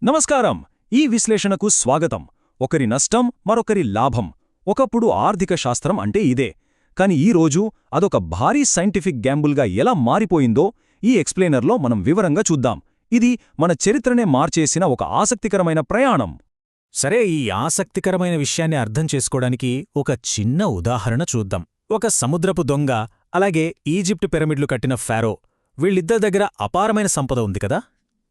నమస్కారం. ఈ విశ్లేషణకు స్వాగతం. ఒకరి నష్టం మరొకరి లాభం. ఒకప్పుడు ఆర్థిక శాస్త్రం అంటే ఇదే. కాని ఈరోజు అదొక భారీ సైంటిఫిక్ గ్యాంబుల్గా ఎలా మారిపోయిందో ఈ ఎక్స్ప్లెయినర్లో మనం వివరంగా చూద్దాం. ఇది మన చరిత్రనే మార్చేసిన ఒక ఆసక్తికరమైన ప్రయాణం. సరే, ఈ ఆసక్తికరమైన విషయాన్ని అర్థం చేసుకోవడానికి ఒక చిన్న ఉదాహరణ చూద్దాం. ఒక సముద్రపు దొంగ, అలాగే ఈజిప్ట్ పిరమిడ్లు కట్టిన ఫారో, వీళ్ళిద్దరి దగ్గర అపారమైన సంపద ఉంది కదా.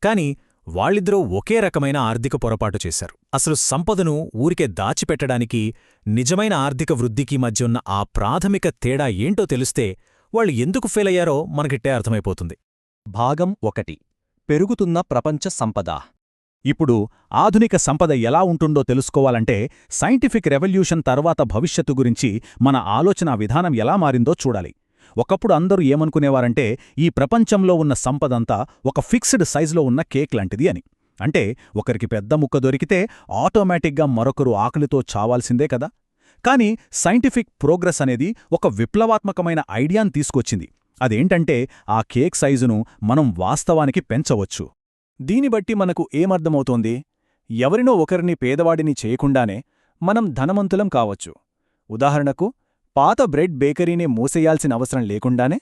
కాని వాళ్ళిద్దరూ ఒకే రకమైన ఆర్థిక పొరపాటు చేశారు. అసలు సంపదను ఊరికే దాచిపెట్టడానికి, నిజమైన ఆర్థిక వృద్ధికి మధ్య ఉన్న ఆ ప్రాథమిక తేడా ఏంటో తెలిస్తే వాళ్ళు ఎందుకు ఫెయిల్ అయ్యారో మనకిట్టే అర్థమైపోతుంది. భాగం 1. పెరుగుతున్న ప్రపంచ సంపద. ఇప్పుడు ఆధునిక సంపద ఎలా ఉంటుందో తెలుసుకోవాలంటే సైంటిఫిక్ రెవల్యూషన్ తర్వాత భవిష్యత్తు గురించి మన ఆలోచనా విధానం ఎలా మారిందో చూడాలి. ఒకప్పుడు అందరూ ఏమనుకునేవారంటే ఈ ప్రపంచంలో ఉన్న సంపదంతా ఒక ఫిక్స్డ్ సైజులో ఉన్న కేక్ లాంటిది అని. అంటే ఒకరికి పెద్ద ముక్క దొరికితే ఆటోమేటిక్గా మరొకరు ఆకలితో చావాల్సిందే కదా. కాని సైంటిఫిక్ ప్రోగ్రెస్ అనేది ఒక విప్లవాత్మకమైన ఐడియాను తీసుకొచ్చింది. అదేంటంటే ఆ కేక్ సైజును మనం వాస్తవానికి పెంచవచ్చు. దీని బట్టి మనకు ఏమర్థమవుతోంది? ఎవరినో ఒకరిని పేదవాడిని చేయకుండానే మనం ధనవంతులం కావచ్చు. ఉదాహరణకు, పాత బ్రెడ్ బేకరీని మూసేయాల్సిన అవసరం లేకుండానే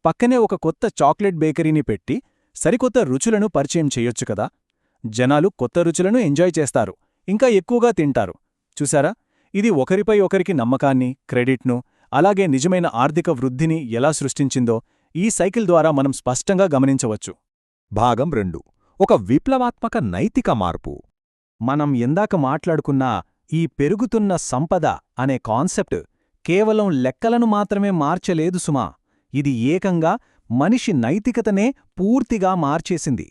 పక్కనే ఒక కొత్త చాక్లెట్ బేకరీని పెట్టి సరికొత్త రుచులను పరిచయం చేయొచ్చు కదా. జనాలు కొత్త రుచులను ఎంజాయ్ చేస్తారు, ఇంకా ఎక్కువగా తింటారు. చూసారా, ఇది ఒకరిపై ఒకరికి నమ్మకాన్ని, క్రెడిట్ను, అలాగే నిజమైన ఆర్థిక వృద్ధిని ఎలా సృష్టించిందో ఈ సైకిల్ ద్వారా మనం స్పష్టంగా గమనించవచ్చు. భాగం 2. ఒక విప్లవాత్మక నైతిక మార్పు. మనం ఎందాక మాట్లాడుకున్న ఈ పెరుగుతున్న సంపద అనే కాన్సెప్ట్ కేవలం లెక్కలను మాత్రమే మార్చలేదు సుమా. ఇది ఏకంగా మనిషి నైతికతనే పూర్తిగా మార్చేసింది.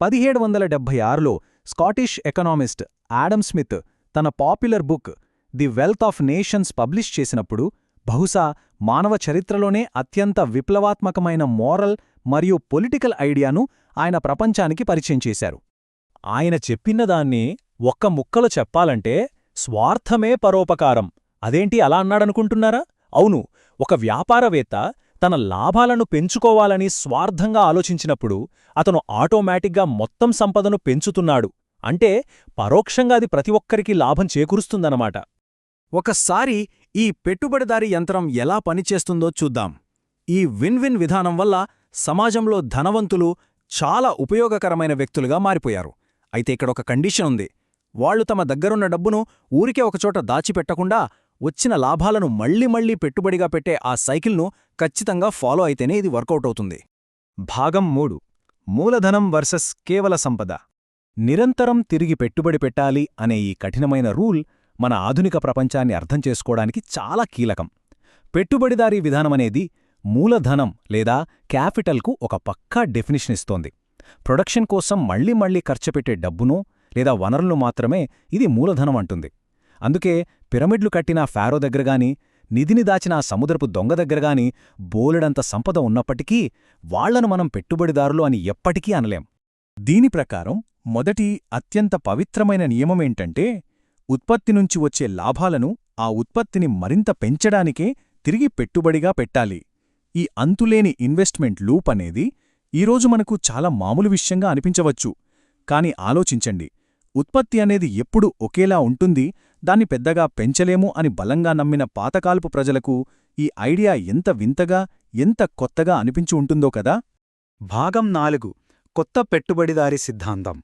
1776లో స్కాటిష్ ఎకనామిస్ట్ ఆడమ్ స్మిత్ తన popular book the wealth of nations publish చేసినప్పుడు బహుశా మానవ చరిత్రలోనే అత్యంత విప్లవాత్మకమైన మోరల్ మరియు పొలిటికల్ ఐడియాను ఆయన ప్రపంచానికి పరిచయం చేశారు. ఆయన చెప్పినదాన్ని ఒక్క ముక్కలో చెప్పాలంటే స్వార్థమే పరోపకారం. అదేంటి అలా అన్నాడనుకుంటున్నారా? అవును, ఒక వ్యాపారవేత్త తన లాభాలను పెంచుకోవాలని స్వార్థంగా ఆలోచించినప్పుడు అతను ఆటోమేటిక్గా మొత్తం సంపదను పెంచుతున్నాడు. అంటే పరోక్షంగా అది ప్రతి ఒక్కరికి లాభం చేకూరుస్తుందన్నమాట. ఒకసారి ఈ పెట్టుబడిదారీ యంత్రం ఎలా పనిచేస్తుందో చూద్దాం. ఈ విన్ విన్ విధానం వల్ల సమాజంలో ధనవంతులు చాలా ఉపయోగకరమైన వ్యక్తులుగా మారిపోయారు. అయితే ఇక్కడొక కండిషన్ ఉంది. వాళ్లు తమ దగ్గరున్న డబ్బును ఊరికే ఒకచోట దాచిపెట్టకుండా వచ్చిన లాభాలను మళ్లీ పెట్టుబడిగా పెట్టే ఆ సైకిల్ను ఖచ్చితంగా ఫాలో అయితేనే ఇది వర్కౌట్ అవుతుంది. భాగం 3. మూలధనం వర్సెస్ కేవల సంపద. నిరంతరం తిరిగి పెట్టుబడి పెట్టాలి అనే ఈ కఠినమైన రూల్ మన ఆధునిక ప్రపంచాన్ని అర్థం చేసుకోవడానికి చాలా కీలకం. పెట్టుబడిదారీ విధానమనేది మూలధనం లేదా క్యాపిటల్కు ఒక పక్కా డెఫినిషన్ ఇస్తోంది. ప్రొడక్షన్ కోసం మళ్లీ ఖర్చుపెట్టే డబ్బును లేదా వనరులను మాత్రమే ఇది మూలధనం అంటుంది. అందుకే పిరమిడ్లు కట్టిన ఫారో దగ్గరగాని, నిధిని దాచిన సముద్రపు దొంగ దగ్గరగాని బోలెడంత సంపద ఉన్నప్పటికీ వాళ్లను మనం పెట్టుబడిదారులు అని ఎప్పటికీ అనలేం. దీని ప్రకారం మొదటి అత్యంత పవిత్రమైన నియమమేంటంటే ఉత్పత్తి నుంచి వచ్చే లాభాలను ఆ ఉత్పత్తిని మరింత పెంచడానికే తిరిగి పెట్టుబడిగా పెట్టాలి. ఈ అంతులేని ఇన్వెస్ట్మెంట్ లూప్ అనేది ఈరోజు మనకు చాలా మామూలు విషయంగా అనిపించవచ్చు. కాని ఆలోచించండి, ఉత్పత్తి అనేది ఎప్పుడూ ఒకేలా ఉంటుంది, దాన్ని పెద్దగా పెంచలేము అని బలంగా నమ్మిన పాతకాలపు ప్రజలకు ఈ ఐడియా ఎంత వింతగా, ఎంత కొత్తగా అనిపించి ఉంటుందో కదా. భాగం 4. కొత్త పెట్టుబడిదారీ సిద్ధాంతం.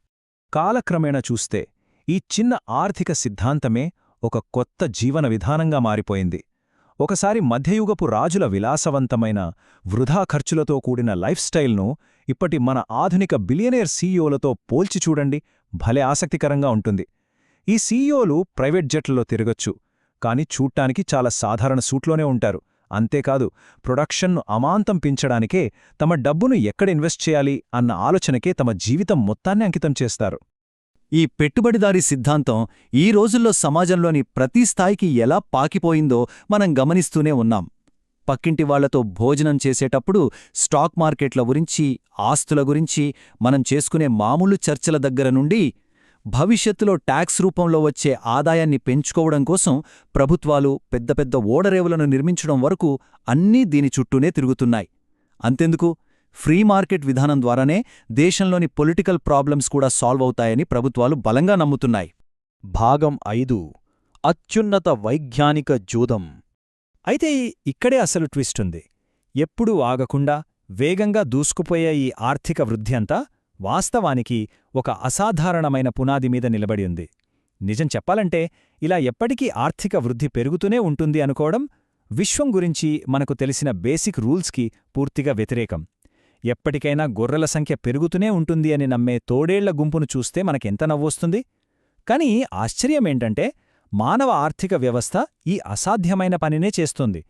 కాలక్రమేణా చూస్తే ఈ చిన్న ఆర్థిక సిద్ధాంతమే ఒక కొత్త జీవన విధానంగా మారిపోయింది. ఒకసారి మధ్యయుగపు రాజుల విలాసవంతమైన, వృధా ఖర్చులతో కూడిన లైఫ్ స్టైల్ను ఇప్పటి మన ఆధునిక బిలియనేర్ సీఈఓలతో పోల్చి చూడండి. భలే ఆసక్తికరంగా ఉంటుంది. ఈ సీఈఓలు ప్రైవేట్ జెట్లలో తిరగొచ్చు, కాని చూడ్డానికి చాలా సాధారణ సూట్లోనే ఉంటారు. అంతేకాదు, ప్రొడక్షన్ను అమాంతం పెంచడానికే, తమ డబ్బును ఎక్కడ ఇన్వెస్ట్ చేయాలి అన్న ఆలోచనకే తమ జీవితం మొత్తాన్ని అంకితం చేస్తారు. ఈ పెట్టుబడిదారీ సిద్ధాంతం ఈ రోజుల్లో సమాజంలోని ప్రతి స్థాయికి ఎలా పాకిపోయిందో మనం గమనిస్తూనే ఉన్నాం. పక్కింటి వాళ్లతో భోజనం చేసేటప్పుడు స్టాక్ మార్కెట్ల గురించి, ఆస్తుల గురించి మనం చేసుకునే మామూలు చర్చల దగ్గర నుండి భవిష్యత్తులో ట్యాక్స్ రూపంలో వచ్చే ఆదాయాన్ని పెంచుకోవడం కోసం ప్రభుత్వాలు పెద్ద పెద్ద ఓడరేవులను నిర్మించడం వరకు అన్నీ దీని చుట్టూనే తిరుగుతున్నాయి. అంతెందుకు, ఫ్రీ మార్కెట్ విధానం ద్వారానే దేశంలోని పొలిటికల్ ప్రాబ్లమ్స్ కూడా సాల్వ్ అవుతాయని ప్రభుత్వాలు బలంగా నమ్ముతున్నాయి. భాగం 5 అత్యున్నత వైజ్ఞానిక జూదం. అయితే ఇక్కడే అసలు ట్విస్ట్ ఉంది. ఎప్పుడూ ఆగకుండా వేగంగా దూసుకుపోయే ఈ ఆర్థిక వృద్ధి అంతా వాస్తవానికి ఒక అసాధారణమైన పునాది మీద నిలబడి ఉంది. నిజం చెప్పాలంటే ఇలా ఎప్పటికీ ఆర్థిక వృద్ధి పెరుగుతూనే ఉంటుంది అనుకోవడం విశ్వం గురించి మనకు తెలిసిన బేసిక్ రూల్స్కి పూర్తిగా వ్యతిరేకం. ఎప్పటికైనా గొర్రెల సంఖ్య పెరుగుతూనే ఉంటుంది అని నమ్మే తోడేళ్ల గుంపును చూస్తే మనకెంత నవ్వొస్తుంది. కానీ ఆశ్చర్యమేంటంటే మానవ ఆర్థిక వ్యవస్థ ఈ అసాధ్యమైన పనినే చేస్తుంది.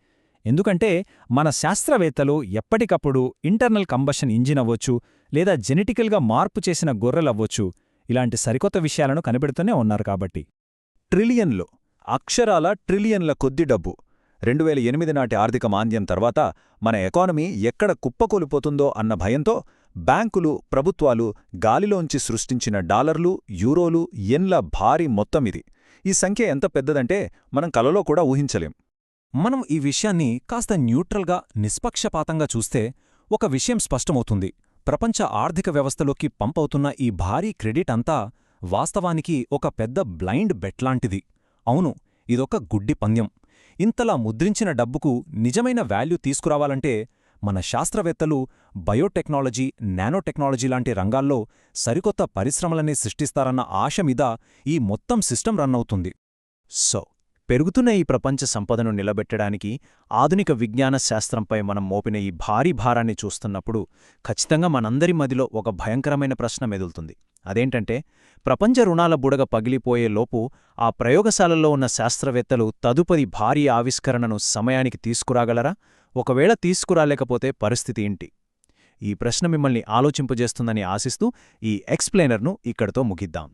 ఎందుకంటే మన శాస్త్రవేత్తలు ఎప్పటికప్పుడు ఇంటర్నల్ కంబషన్ ఇంజిన్ అవ్వొచ్చు, లేదా జెనెటికల్గా మార్పు చేసిన గొర్రెలవ్వొచ్చు, ఇలాంటి సరికొత్త విషయాలను కనిపెడుతూనే ఉన్నారు కాబట్టి. ట్రిలియన్లు, అక్షరాల ట్రిలియన్ల కొద్ది డబ్బు. 2008 నాటి ఆర్థిక మాంద్యం తర్వాత మన ఎకానమీ ఎక్కడ కుప్పకూలిపోతుందో అన్న భయంతో బ్యాంకులు, ప్రభుత్వాలు గాలిలోంచి సృష్టించిన డాలర్లు, యూరోలు, యెన్ల భారీ మొత్తమిది. ఈ సంఖ్య ఎంత పెద్దదంటే మనం కలలో కూడా ఊహించలేం. మనం ఈ విషయాన్ని కాస్త న్యూట్రల్గా, నిష్పక్షపాతంగా చూస్తే ఒక విషయం స్పష్టమవుతుంది. ప్రపంచ ఆర్థిక వ్యవస్థలోకి పంపవుతున్న ఈ భారీ క్రెడిట్ అంతా వాస్తవానికి ఒక పెద్ద బ్లైండ్ బెట్లాంటిది. అవును, ఇదొక గుడ్డి పందెం. ఇంతలా ముద్రించిన డబ్బుకు నిజమైన వాల్యూ తీసుకురావాలంటే మన శాస్త్రవేత్తలు బయోటెక్నాలజీ, నానోటెక్నాలజీ లాంటి రంగాల్లో సరికొత్త పరిశ్రమలనే సృష్టిస్తారన్న ఆశ మీద ఈ మొత్తం సిస్టమ్ రన్ అవుతుంది. సో పెరుగుతున్న ఈ ప్రపంచ సంపదను నిలబెట్టడానికి ఆధునిక విజ్ఞాన శాస్త్రంపై మనం మోపిన ఈ భారీ భారాన్ని చూస్తున్నప్పుడు ఖచ్చితంగా మనందరి మదిలో ఒక భయంకరమైన ప్రశ్న మెదులుతుంది. అదేంటంటే, ప్రపంచ రుణాల బుడగ పగిలిపోయే లోపు ఆ ప్రయోగశాలల్లో ఉన్న శాస్త్రవేత్తలు తదుపరి భారీ ఆవిష్కరణను సమయానికి తీసుకురాగలరా? ఒకవేళ తీసుకురాలేకపోతే పరిస్థితి ఏంటి? ఈ ప్రశ్న మిమ్మల్ని ఆలోచింపజేస్తుందని ఆశిస్తూ ఈ ఎక్స్ప్లెయినర్ను ఇక్కడితో ముగిద్దాం.